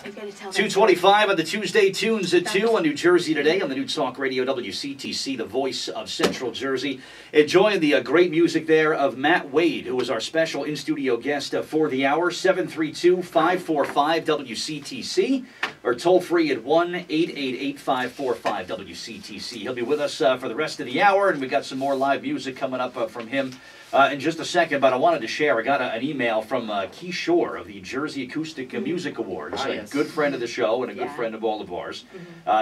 You gotta tell 2:25 on the Tuesday Tunes at 2 on New Jersey Today on the New Talk Radio WCTC, the voice of Central Jersey. Enjoying the great music there of Matt Wade, who was our special in-studio guest for the hour. 732-545-WCTC or toll free at 1-888-545-WCTC. He'll be with us for the rest of the hour, and we got some more live music coming up from him in just a second. But I wanted to share, I got an email from Key Shore of the Jersey Acoustic Music Awards, a good friend of the show and a good friend of all of ours.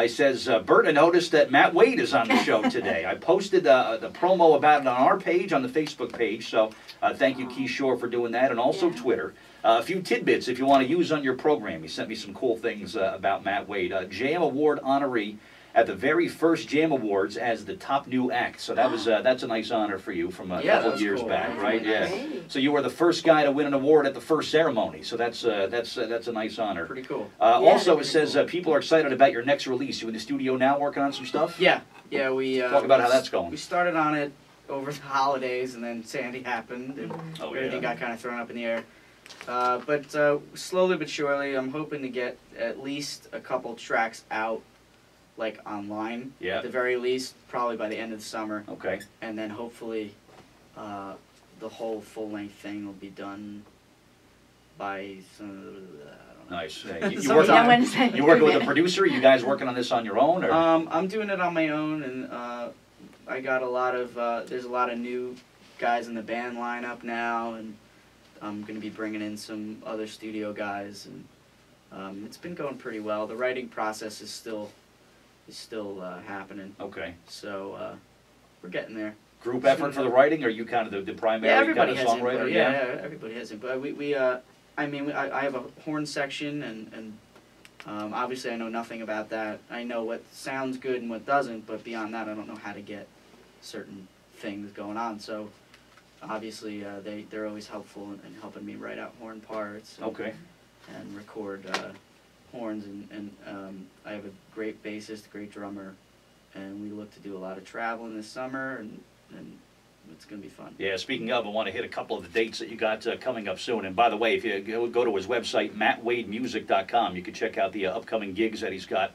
He says, Bert, I noticed that Matt Wade is on the show today. I posted the promo about it on our page, on the Facebook page, so thank you, Key Shore, for doing that, and also Twitter. A few tidbits if you want to use on your program. He sent me some cool things about Matt Wade. Jam Award honoree at the very first Jam Awards as the top new act. So that was that's a nice honor for you from a couple of years back, right? Yeah. So you were the first guy to win an award at the first ceremony. So that's a nice honor. Pretty cool. Also, it says people are excited about your next release. You in the studio now working on some stuff? Yeah. We talk about how that's going. We started on it over the holidays, and then Sandy happened, and everything got kind of thrown up in the air. But slowly but surely, I'm hoping to get at least a couple tracks out, like online, at the very least, probably by the end of the summer. Okay. And then hopefully the whole full-length thing will be done by Nice. You working with a producer? You guys working on this on your own? Or? I'm doing it on my own, and I got a lot of, there's a lot of new guys in the band lineup now, and I'm going to be bringing in some other studio guys, and it's been going pretty well. The writing process is still happening. Okay. So we're getting there. Group effort for the writing, or are you kind of the primary kind of songwriter? Yeah, everybody has it. But I have a horn section, and obviously I know nothing about that. I know what sounds good and what doesn't, but beyond that, I don't know how to get certain things going on. So obviously they're always helpful in helping me write out horn parts. And record horns, and I have a great bassist, great drummer, and we look to do a lot of traveling this summer, and it's going to be fun. Yeah, speaking of, I want to hit a couple of the dates that you got coming up soon. And by the way, if you go to his website, mattwademusic.com, you can check out the upcoming gigs that he's got.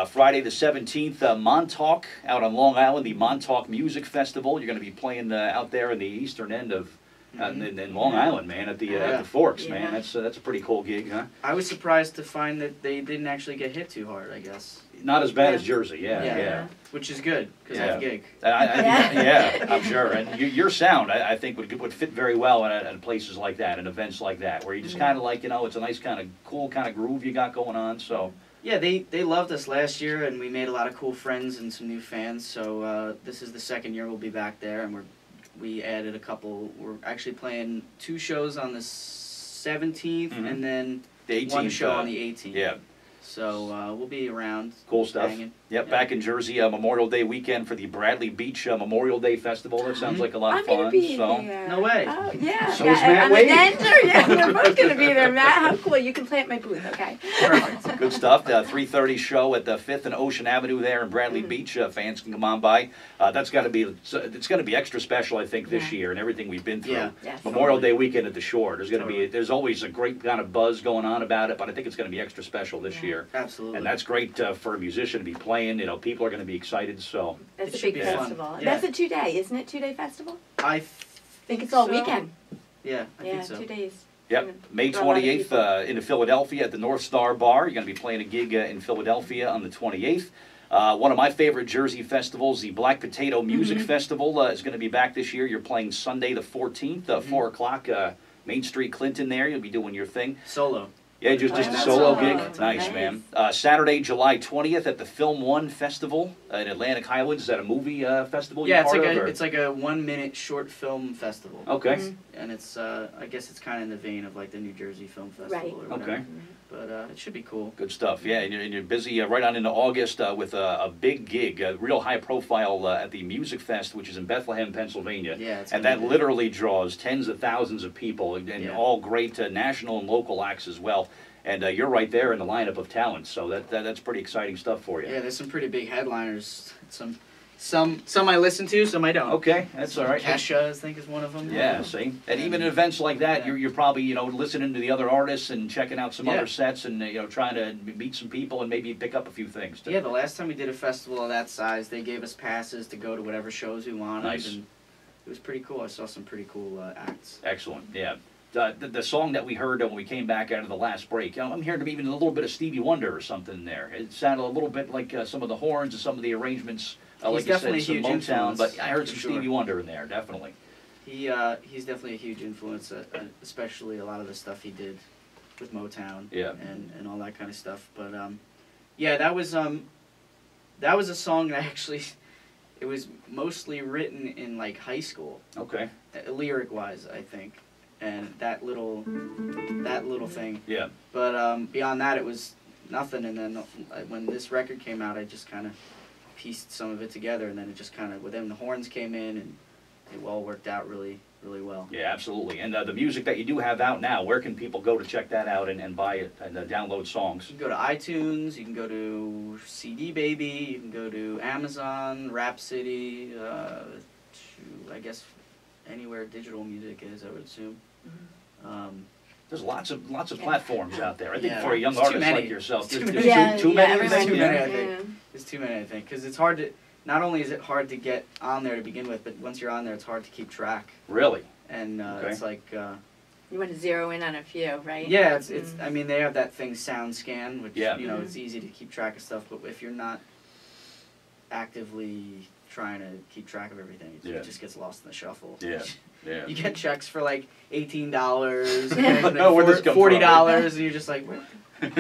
Friday the 17th, Montauk out on Long Island, the Montauk Music Festival. You're going to be playing out there in the eastern end of in Long Island, man, at the Forks, man. That's a pretty cool gig, huh? I was surprised to find that they didn't actually get hit too hard, I guess. Not as bad as Jersey, Which is good, because that's a gig. I'm sure. And your sound, I think, would fit very well at places like that, and events like that, where you just kind of like, it's a nice kind of cool kind of groove you got going on, so. Yeah, they loved us last year, and we made a lot of cool friends and some new fans, so this is the second year we'll be back there, and we added a couple. We're actually playing 2 shows on the 17th, and then the 18th, 1 show on the 18th. Yeah. So we'll be around. Cool stuff. Hanging. Yep, back in Jersey, Memorial Day weekend for the Bradley Beach Memorial Day Festival. That sounds like a lot of fun. I'm gonna be there. No way. Oh, yeah. So is Matt Wade. We're both going to be there. Matt, how cool. You can play at my booth, okay? Perfect. Good stuff. 3:30 show at the 5th and Ocean Avenue there in Bradley Beach. Fans can come on by. It's going to be extra special, I think, this year and everything we've been through. Yeah. Yes. Memorial Day weekend at the Shore. There's always a great kind of buzz going on about it, but I think it's going to be extra special this year. Absolutely. And that's great for a musician to be playing. People are going to be excited. So that's a big festival. Yeah. That's a 2-day, isn't it? 2-day festival. I think it's all weekend. Yeah, I think so. 2 days. Yep, May 28th in Philadelphia at the North Star Bar. You're going to be playing a gig in Philadelphia on the 28th. One of my favorite Jersey festivals, the Black Potato Music Festival, is going to be back this year. You're playing Sunday the 14th, 4 o'clock, Main Street, Clinton there. You'll be doing your thing. Solo. Yeah, just a solo gig. Nice, man. Saturday, July 20th at the Film One Festival in Atlantic Highlands. Is that a movie festival? Yeah, it's like a 1-minute short film festival. Okay. And it's I guess it's kind of in the vein of like the New Jersey Film Festival or whatever. Okay. But it should be cool. Good stuff. Yeah, and you're busy right on into August with a big gig, a real high profile at the Music Fest, which is in Bethlehem, Pennsylvania. Yeah, and that literally draws tens of thousands of people and all great national and local acts as well. And you're right there in the lineup of talent, so that's pretty exciting stuff for you. Yeah, there's some pretty big headliners. Some I listen to, some I don't. Okay, that's all right. Kesha, I think, is one of them. Yeah, see, and even at events like that, you're probably listening to the other artists and checking out some other sets and trying to meet some people and maybe pick up a few things. Yeah, the last time we did a festival of that size, they gave us passes to go to whatever shows we wanted. Nice. And it was pretty cool. I saw some pretty cool acts. Excellent. Yeah. The song that we heard when we came back out of the last break, I'm hearing even a little bit of Stevie Wonder or something in there. It sounded a little bit like some of the horns and some of the arrangements. Like you said, some Motown, but I heard some Stevie Wonder in there, definitely. He's definitely a huge influence, especially a lot of the stuff he did with Motown and all that kind of stuff. But yeah, that was a song that actually, it was mostly written in like high school. Okay. Lyric wise, I think, and that little thing. Yeah. But beyond that, it was nothing. And then when this record came out, I just kind of pieced some of it together, and then it just kind of, then the horns came in, and it all worked out really, really well. Yeah, absolutely. And the music that you do have out now, where can people go to check that out and buy it and download songs? You can go to iTunes, you can go to CD Baby, you can go to Amazon, Rhapsody, I guess anywhere digital music is, I would assume. There's lots of platforms out there. I think for a young artist like yourself, there's too many, I think. There's too many, I think, because it's hard to. Not only is it hard to get on there to begin with, but once you're on there, it's hard to keep track. Really? And it's like. You want to zero in on a few, right? Yeah, it's. I mean, they have that thing SoundScan, which it's easy to keep track of stuff, but if you're not actively trying to keep track of everything, it just gets lost in the shuffle. Yeah. Yeah. You get checks for like $18 and $40, and you're just like, what? As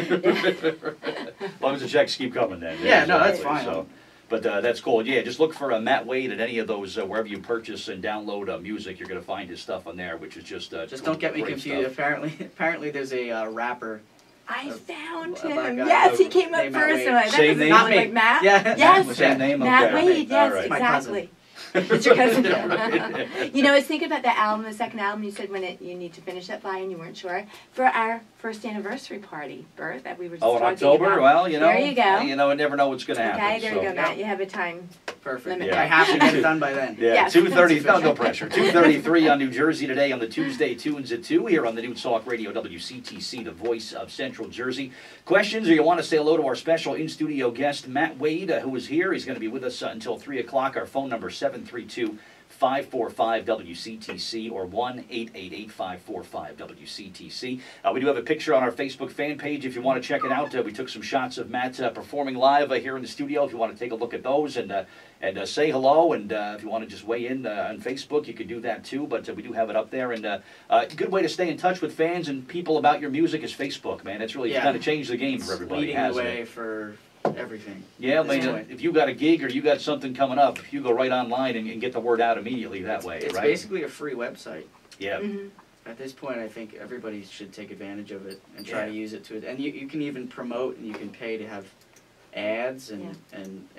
long as the checks keep coming, then. Yeah, no, that's fine. So, but that's cool. Yeah, just look for Matt Wade at any of those wherever you purchase and download music. You're going to find his stuff on there, which is just don't get me confused. Apparently, there's a rapper. I found him. Yes, he came up first. So same name, not like Matt. Yeah. Yes, same name. Matt Okay. Wade. Yes, Right. exactly. It's your cousin. I was thinking about the album, the second album. You said you need to finish that by, and you weren't sure. For our first anniversary party, Bert, that we were just in talking October. about. Well, there you go. I never know what's going to happen. Okay, there you go, Matt. You have a time. Perfect. Limit. I have to get it done by then. Yeah, 2:30. No pressure. 2:33 on New Jersey today on the Tuesday Tunes at 2 here on the New Talk Radio WCTC, the voice of Central Jersey. Questions, or you want to say hello to our special in-studio guest, Matt Wade, who is here. He's going to be with us until 3 o'clock. Our phone number 732-545-WCTC or 1-888-545-WCTC. We do have a picture on our Facebook fan page if you want to check it out. We took some shots of Matt performing live here in the studio if you want to take a look at those and say hello. And if you want to just weigh in on Facebook, you can do that too. But we do have it up there. And a good way to stay in touch with fans and people about your music is Facebook, man. It's really kind of changed the game for everybody. Leading the way for everything. Yeah, I mean, if you got a gig or you got something coming up, you go right online and get the word out immediately that way, it's right? It's basically a free website. Yeah. At this point, I think everybody should take advantage of it and try to use it to it. And you can even promote and you can pay to have ads and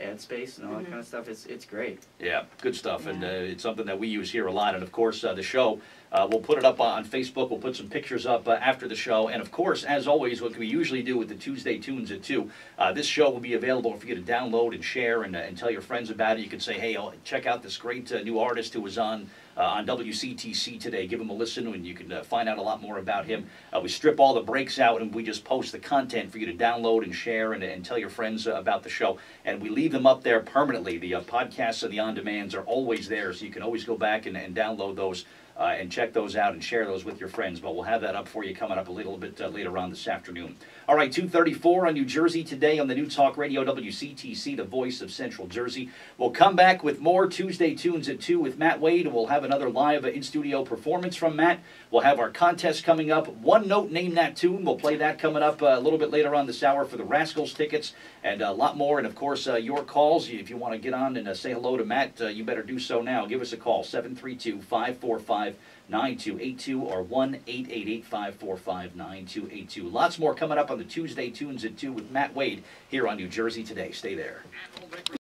ad space and all that kind of stuff. It's great. Yeah, good stuff. And it's something that we use here a lot. And of course, the show, we'll put it up on Facebook. We'll put some pictures up after the show. And of course, as always, what we usually do with the Tuesday Tunes at 2, this show will be available for you to download and share and tell your friends about it. You can say, hey, check out this great new artist who was on WCTC today. Give him a listen and you can find out a lot more about him. We strip all the breaks out and we just post the content for you to download and share and tell your friends about the show. And we leave them up there permanently. The podcasts and the on-demands are always there, so you can always go back and download those and check those out and share those with your friends. But we'll have that up for you coming up a little bit later on this afternoon. All right, 2:34 on New Jersey today on the New Talk Radio WCTC, the voice of Central Jersey. We'll come back with more Tuesday Tunes at 2 with Matt Wade. We'll have another live in-studio performance from Matt. We'll have our contest coming up. One Note, Name That Tune. We'll play that coming up a little bit later on this hour for the Rascals tickets and a lot more. And, of course, your calls. If you want to get on and say hello to Matt, you better do so now. Give us a call, 732-545-9282 or 1-888-545-9282. Lots more coming up on the Tuesday Tunes at 2 with Matt Wade here on New Jersey Today. Stay there.